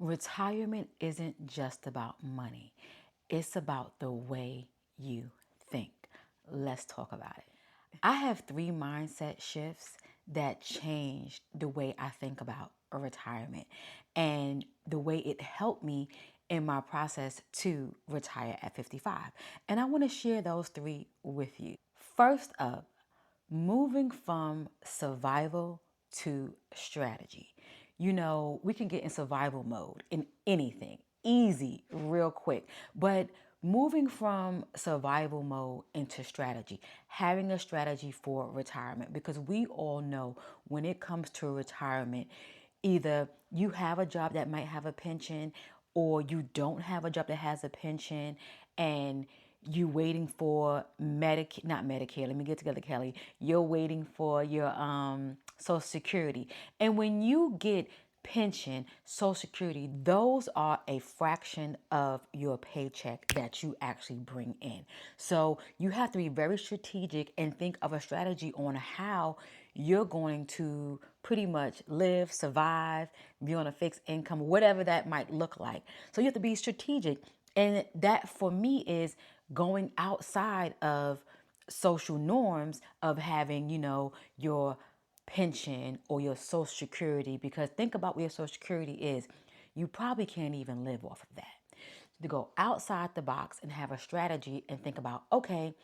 Retirement isn't just about money, it's about the way you think. Let's talk about it. I have three mindset shifts that changed the way I think about a retirement and the way it helped me in my process to retire at 55. And I want to share those three with you. First up, moving from survival to strategy. You know, we can get in survival mode in anything, easy, real quick. But moving from survival mode into strategy, having a strategy for retirement, because we all know when it comes to retirement, either you have a job that might have a pension or you don't have a job that has a pension and you waiting for Medicare, not Medicare, let me get together, Kelly. You're waiting for your Social Security. And when you get pension, Social Security, those are a fraction of your paycheck that you actually bring in. So you have to be very strategic and think of a strategy on how you're going to pretty much live, survive, be on a fixed income, whatever that might look like. So you have to be strategic. And that for me is going outside of social norms of having, your pension or your social security, because think about what your social security is. You probably can't even live off of that. To go outside the box and have a strategy and think about, okay,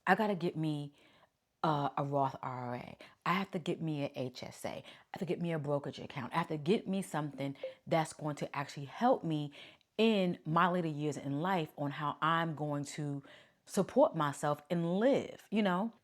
I got to get me a Roth IRA. I have to get me an HSA. I have to get me a brokerage account. I have to get me something that's going to actually help me in my later years in life on how I'm going to support myself and live.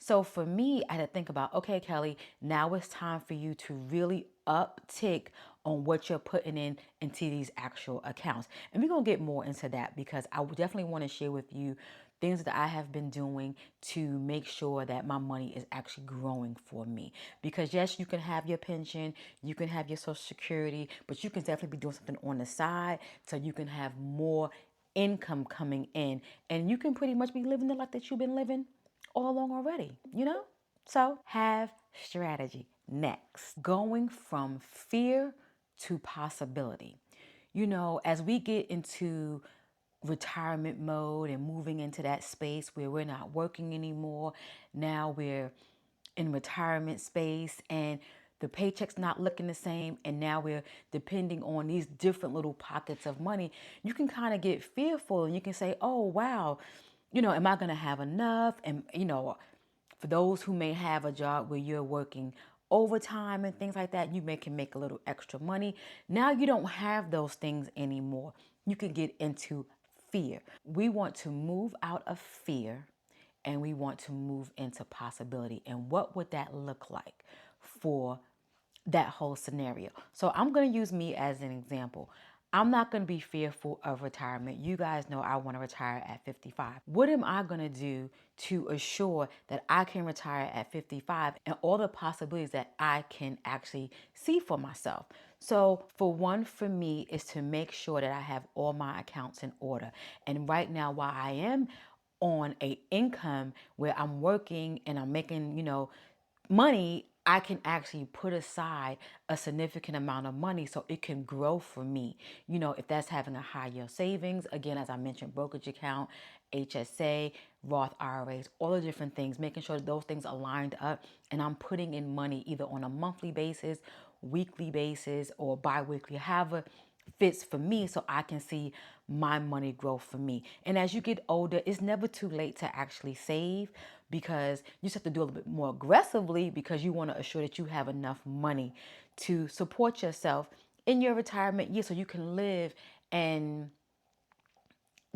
So for me, I had to think about, okay, Kelly, now it's time for you to really uptick on what you're putting in into these actual accounts. And we're going to get more into that because I would definitely want to share with you things that I have been doing to make sure that my money is actually growing for me. Because yes, you can have your pension, you can have your social security, but you can definitely be doing something on the side so you can have more income coming in and you can pretty much be living the life that you've been living all along already. So have strategy. Next, going from fear to possibility. As we get into retirement mode and moving into that space where we're not working anymore, now we're in retirement space and the paycheck's not looking the same, and now we're depending on these different little pockets of money. You can kind of get fearful and you can say, oh wow, am I going to have enough? And for those who may have a job where you're working overtime and things like that, can make a little extra money. Now you don't have those things anymore. You can get into fear. We want to move out of fear and we want to move into possibility. And what would that look like for that whole scenario? So I'm going to use me as an example. I'm not going to be fearful of retirement. You guys know I want to retire at 55. What am I going to do to assure that I can retire at 55 and all the possibilities that I can actually see for myself? So for me is to make sure that I have all my accounts in order. And right now, while I am on a income where I'm working and I'm making, money, I can actually put aside a significant amount of money so it can grow for me. If that's having a high yield savings, again, as I mentioned, brokerage account, HSA, Roth IRAs, all the different things, making sure that those things are lined up and I'm putting in money either on a monthly basis, weekly basis, or bi-weekly, however fits for me so I can see my money grow for me. And as you get older, it's never too late to actually save because you just have to do a little bit more aggressively because you want to assure that you have enough money to support yourself in your retirement year so you can live and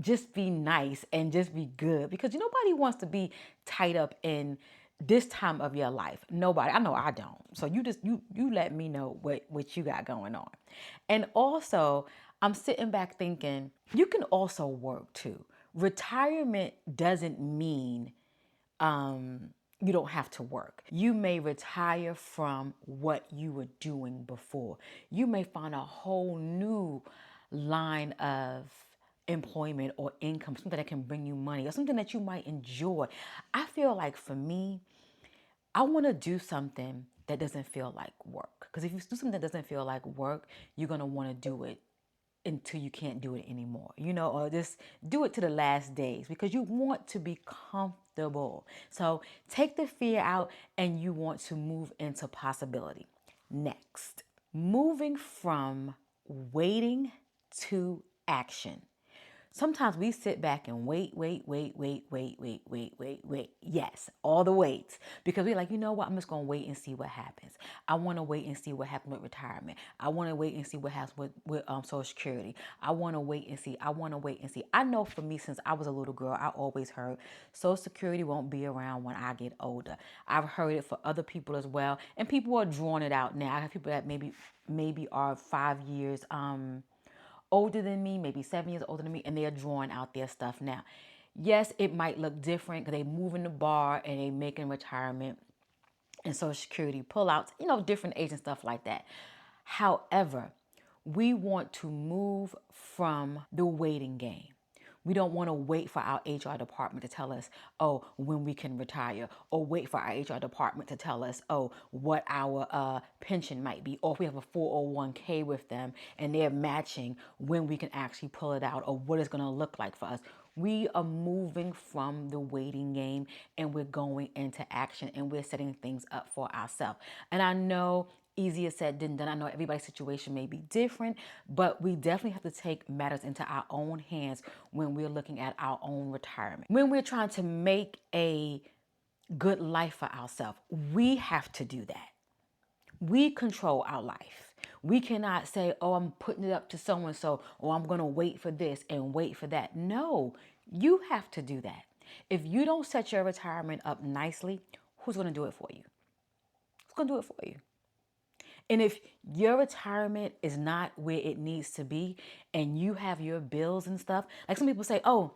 just be nice and just be good because nobody wants to be tied up in this time of your life. Nobody. I know I don't. So you let me know what you got going on. And also, I'm sitting back thinking you can also work too. Retirement doesn't mean you don't have to work. You may retire from what you were doing before. You may find a whole new line of employment or income, something that can bring you money or something that you might enjoy. I feel like for me, I want to do something that doesn't feel like work. Because if you do something that doesn't feel like work, you're going to want to do it until you can't do it anymore, or just do it to the last days because you want to be comfortable. So take the fear out and you want to move into possibility. Next, moving from waiting to action. Sometimes we sit back and wait. Yes, all the waits. Because we're like, you know what? I'm just going to wait and see what happens. I want to wait and see what happens with retirement. I want to wait and see what happens with Social Security. I want to wait and see. I want to wait and see. I know for me, since I was a little girl, I always heard Social Security won't be around when I get older. I've heard it for other people as well. And people are drawing it out now. I have people that maybe are 5 years older than me, maybe 7 years older than me, and they're drawing out their stuff now. Yes, it might look different because they moving the bar and they making retirement and Social Security pullouts, different age and stuff like that. However, we want to move from the waiting game. We don't want to wait for our HR department to tell us, oh, when we can retire, or wait for our HR department to tell us, oh, what our pension might be, or if we have a 401k with them and they're matching when we can actually pull it out, or what it's going to look like for us. We are moving from the waiting game and we're going into action and we're setting things up for ourselves. And I know easier said than done. I know everybody's situation may be different, but we definitely have to take matters into our own hands when we're looking at our own retirement. When we're trying to make a good life for ourselves, we have to do that. We control our life. We cannot say, oh, I'm putting it up to so-and-so, or I'm going to wait for this and wait for that. No, you have to do that. If you don't set your retirement up nicely, who's going to do it for you? Who's going to do it for you? And if your retirement is not where it needs to be and you have your bills and stuff, like some people say, oh,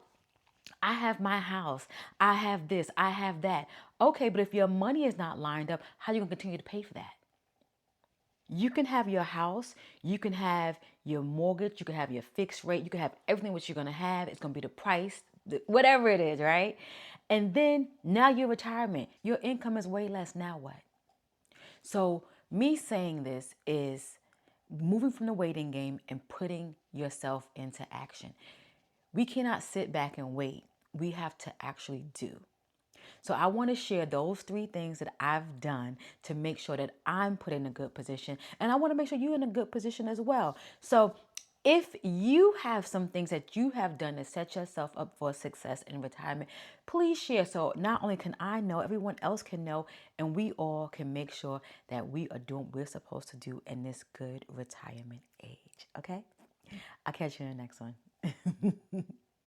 I have my house, I have this, I have that. Okay, but if your money is not lined up, how are you going to continue to pay for that? You can have your house, you can have your mortgage, you can have your fixed rate, you can have everything what you're going to have. It's going to be the price, whatever it is, right? And then now your retirement, your income is way less. Now what? So me saying this is moving from the waiting game and putting yourself into action. We cannot sit back and wait. We have to actually do. So I want to share those 3 things that I've done to make sure that I'm put in a good position. And I want to make sure you're in a good position as well. So if you have some things that you have done to set yourself up for success in retirement, please share. So not only can I know, everyone else can know, and we all can make sure that we are doing what we're supposed to do in this good retirement age. Okay? I'll catch you in the next one.